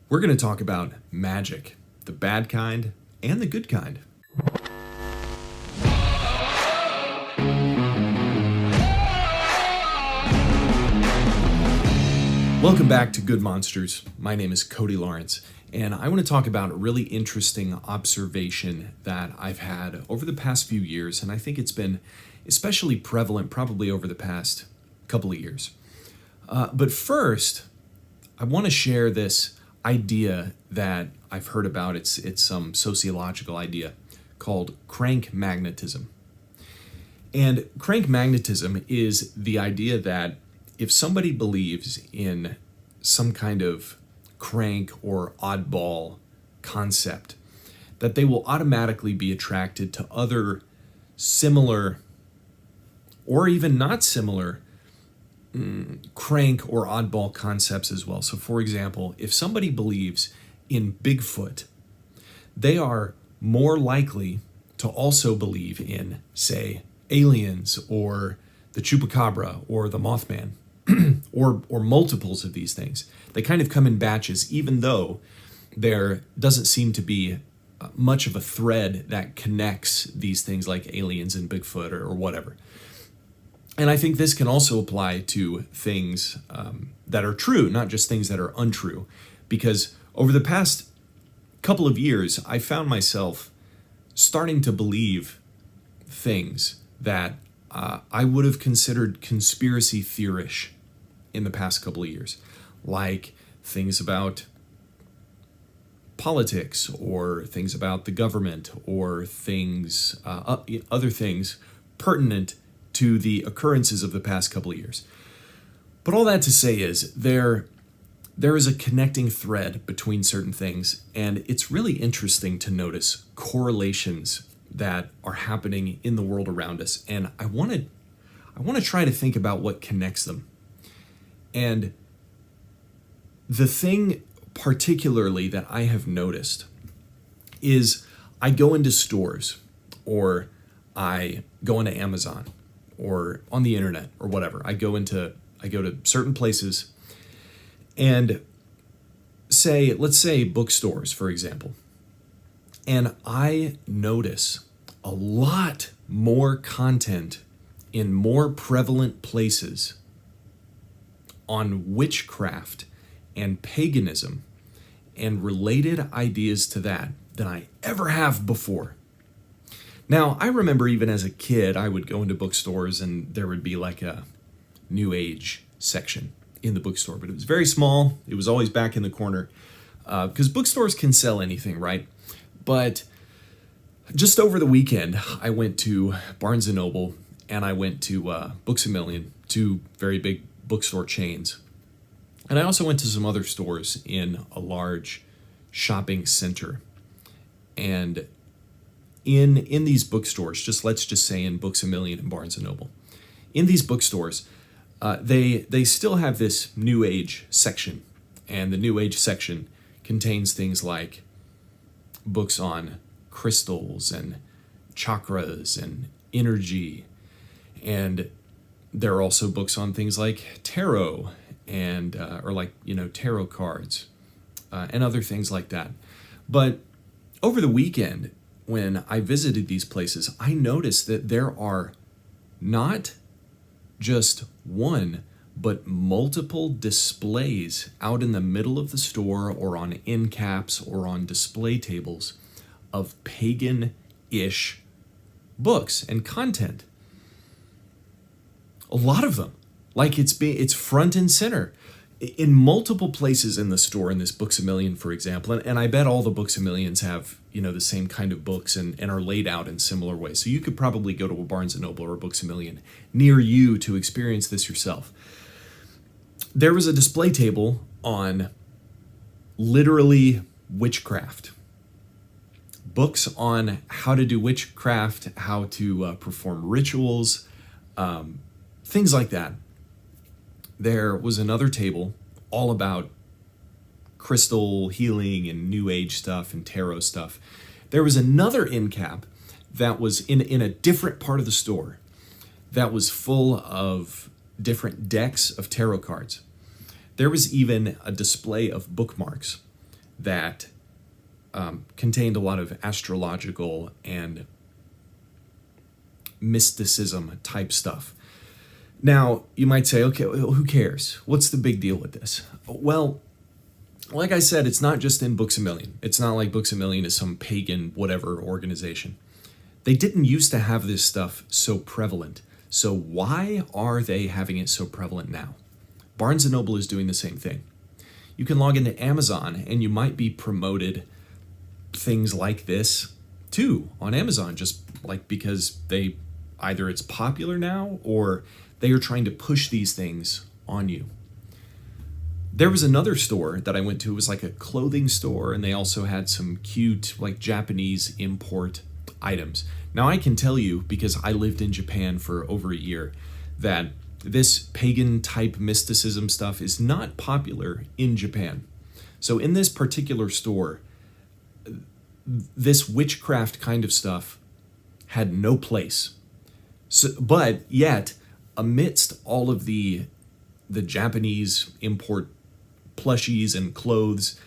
We're going to talk about magic, the bad kind and the good kind. Welcome back to Good Monsters. My name is Cody Lawrence, and I want to talk about a really interesting observation that I've had over the past few years, and I think it's been especially prevalent probably over the past couple of years. But first, I want to share this idea that I've heard about. It's some sociological idea called crank magnetism. And crank magnetism is the idea that if somebody believes in some kind of crank or oddball concept, that they will automatically be attracted to other similar or even not similar crank or oddball concepts as well. So for example, if somebody believes in Bigfoot, they are more likely to also believe in, say, aliens or the chupacabra or the Mothman. or multiples of these things. They kind of come in batches, even though there doesn't seem to be much of a thread that connects these things like aliens and Bigfoot or whatever. And I think this can also apply to things that are true, not just things that are untrue. Because over the past couple of years, I found myself starting to believe things that I would have considered conspiracy theorish in the past couple of years, like things about politics or things about the government or things, other things pertinent to the occurrences of the past couple of years. But all that to say is there is a connecting thread between certain things, and it's really interesting to notice correlations that are happening in the world around us. And I want to try to think about what connects them. And the thing particularly that I have noticed is I go into stores or I go into Amazon or on the internet or whatever. I go to certain places and let's say bookstores, for example. And I notice a lot more content in more prevalent places on witchcraft and paganism and related ideas to that than I ever have before. Now, I remember even as a kid, I would go into bookstores and there would be like a New Age section in the bookstore, but it was very small. It was always back in the corner because bookstores can sell anything, right? But just over the weekend, I went to Barnes & Noble and I went to Books A Million, two very big bookstore chains. And I also went to some other stores in a large shopping center. And in these bookstores, let's just say in Books A Million and Barnes & Noble, in these bookstores, they still have this New Age section. And the New Age section contains things like books on crystals and chakras and energy. And there are also books on things like tarot and tarot cards and other things like that. But over the weekend, when I visited these places, I noticed that there are not just one, but multiple displays out in the middle of the store or on end caps or on display tables of pagan-ish books and content. A lot of them. Like it's front and center in multiple places in the store, in this Books A Million, for example. And I bet all the Books A Millions have, the same kind of books and are laid out in similar ways. So you could probably go to a Barnes & Noble or a Books A Million near you to experience this yourself. There was a display table on literally witchcraft. Books on how to do witchcraft, how to perform rituals, things like that. There was another table all about crystal healing and New Age stuff and tarot stuff. There was another end cap that was in a different part of the store that was full of different decks of tarot cards. There was even a display of bookmarks that contained a lot of astrological and mysticism type stuff. Now, you might say, okay, well, who cares? What's the big deal with this? Well, like I said, it's not just in Books A Million. It's not like Books A Million is some pagan whatever organization. They didn't used to have this stuff so prevalent. So why are they having it so prevalent now? Barnes & Noble is doing the same thing. You can log into Amazon and you might be promoted things like this too on Amazon, just like because either it's popular now or they are trying to push these things on you. There was another store that I went to. It was like a clothing store, and they also had some cute like Japanese import items. Now I can tell you, because I lived in Japan for over a year, that this pagan type mysticism stuff is not popular in Japan. So in this particular store, this witchcraft kind of stuff had no place. So, but yet, amidst all of the Japanese import plushies and clothes,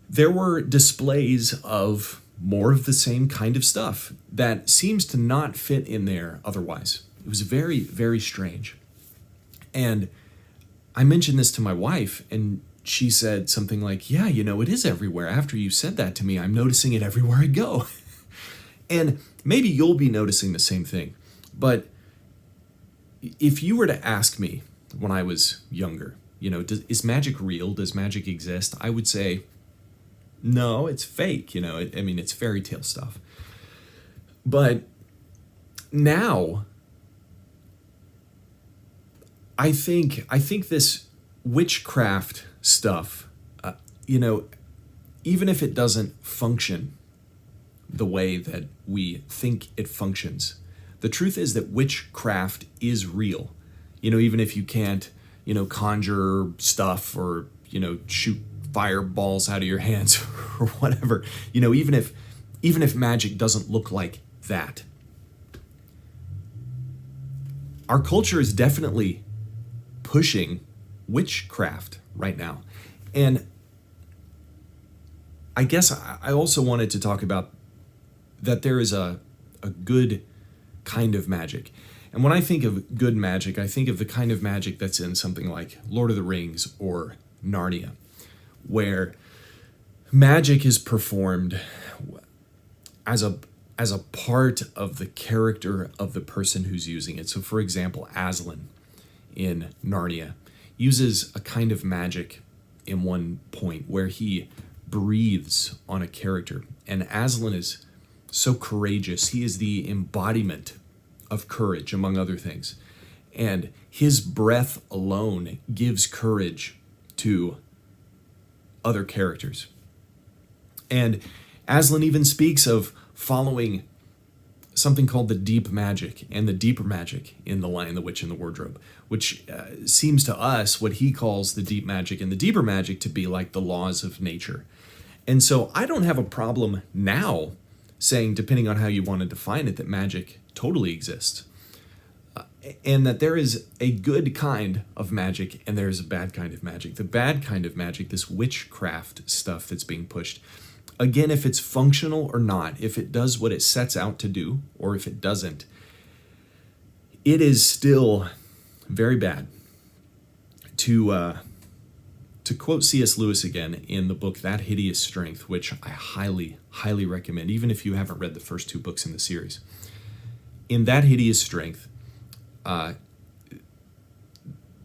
there were displays of more of the same kind of stuff that seems to not fit in there otherwise. It was very, very strange. And I mentioned this to my wife, and she said something like, yeah, it is everywhere. After you said that to me, I'm noticing it everywhere I go. And maybe you'll be noticing the same thing. But if you were to ask me when I was younger, is magic real? Does magic exist? I would say, no, it's fake. It's fairy tale stuff. But now, I think this witchcraft stuff, even if it doesn't function the way that we think it functions, the truth is that witchcraft is real. Even if you can't, conjure stuff or, shoot fireballs out of your hands or whatever, even if magic doesn't look like that. Our culture is definitely pushing witchcraft right now. And I guess I also wanted to talk about that there is a good kind of magic. And when I think of good magic, I think of the kind of magic that's in something like Lord of the Rings or Narnia, where magic is performed as a part of the character of the person who's using it. So for example, Aslan in Narnia uses a kind of magic in one point where he breathes on a character. And Aslan is so courageous. He is the embodiment of courage, among other things. And his breath alone gives courage to other characters. And Aslan even speaks of following something called the deep magic and the deeper magic in The Lion, the Witch, and the Wardrobe, which seems to us what he calls the deep magic and the deeper magic to be like the laws of nature. And so I don't have a problem now saying, depending on how you want to define it, that magic totally exists. And that there is a good kind of magic and there is a bad kind of magic. The bad kind of magic, this witchcraft stuff that's being pushed, again, if it's functional or not, if it does what it sets out to do, or if it doesn't, it is still very bad. To quote C.S. Lewis again in the book That Hideous Strength, which I highly, highly recommend, even if you haven't read the first two books in the series. In That Hideous Strength,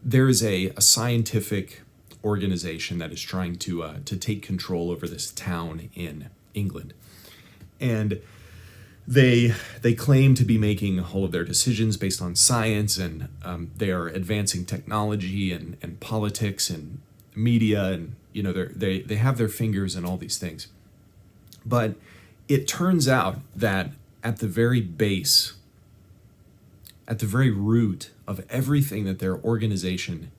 there is a scientific organization that is trying to take control over this town in England. And they claim to be making all of their decisions based on science, and they are advancing technology and politics and media, and they have their fingers in all these things. But it turns out that at the very base, at the very root of everything that their organization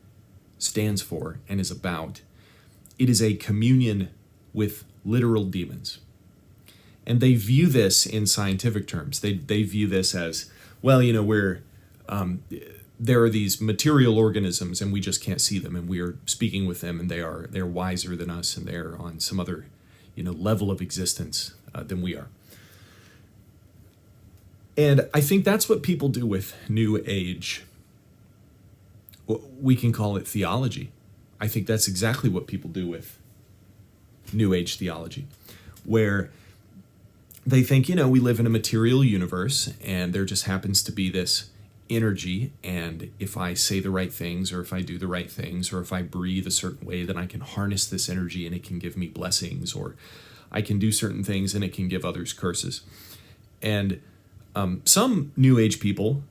stands for and is about, it is a communion with literal demons. And they view this in scientific terms. They view this as, well, we're there are these material organisms and we just can't see them, and we are speaking with them, and they're wiser than us, and they're on some other level of existence than we are. And I think that's what people do with New Age. We can call it theology. I think that's exactly what people do with New Age theology, where they think, we live in a material universe, and there just happens to be this energy, and if I say the right things, or if I do the right things, or if I breathe a certain way, then I can harness this energy and it can give me blessings, or I can do certain things and it can give others curses. And some New Age people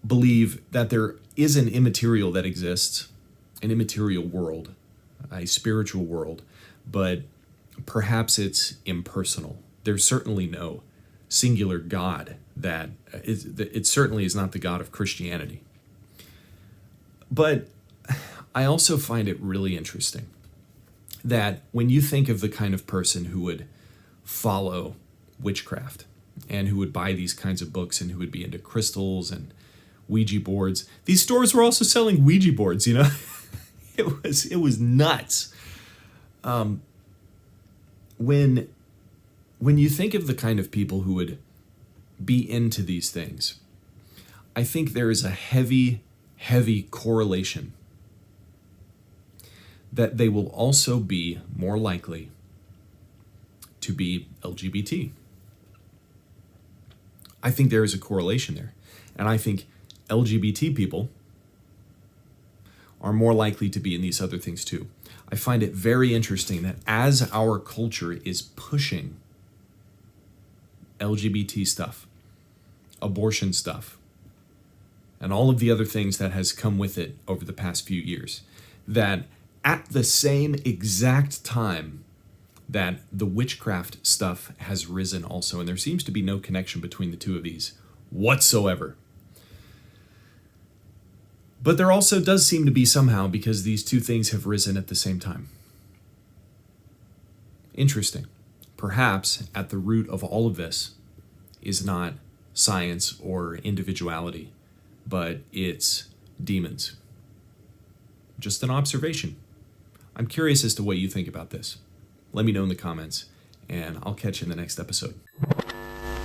believe that there is an immaterial that exists, an immaterial world, a spiritual world, but perhaps it's impersonal. There's certainly no singular God that it certainly is not the God of Christianity. But I also find it really interesting that when you think of the kind of person who would follow witchcraft and who would buy these kinds of books and who would be into crystals and Ouija boards, these stores were also selling Ouija boards, It was nuts. When you think of the kind of people who would be into these things, I think there is a heavy, heavy correlation that they will also be more likely to be LGBT. I think there is a correlation there. And I think LGBT people are more likely to be in these other things too. I find it very interesting that as our culture is pushing LGBT stuff, abortion stuff, and all of the other things that has come with it over the past few years, that at the same exact time that the witchcraft stuff has risen also, and there seems to be no connection between the two of these whatsoever. But there also does seem to be somehow, because these two things have risen at the same time. Interesting. Perhaps at the root of all of this is not science or individuality, but it's demons. Just an observation. I'm curious as to what you think about this. Let me know in the comments, and I'll catch you in the next episode.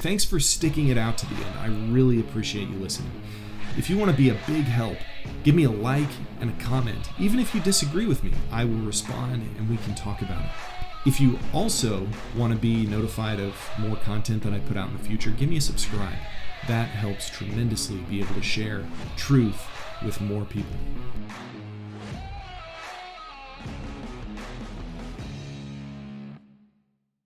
Thanks for sticking it out to the end. I really appreciate you listening. If you want to be a big help, give me a like and a comment. Even if you disagree with me, I will respond and we can talk about it. If you also want to be notified of more content that I put out in the future, give me a subscribe. That helps tremendously be able to share truth with more people.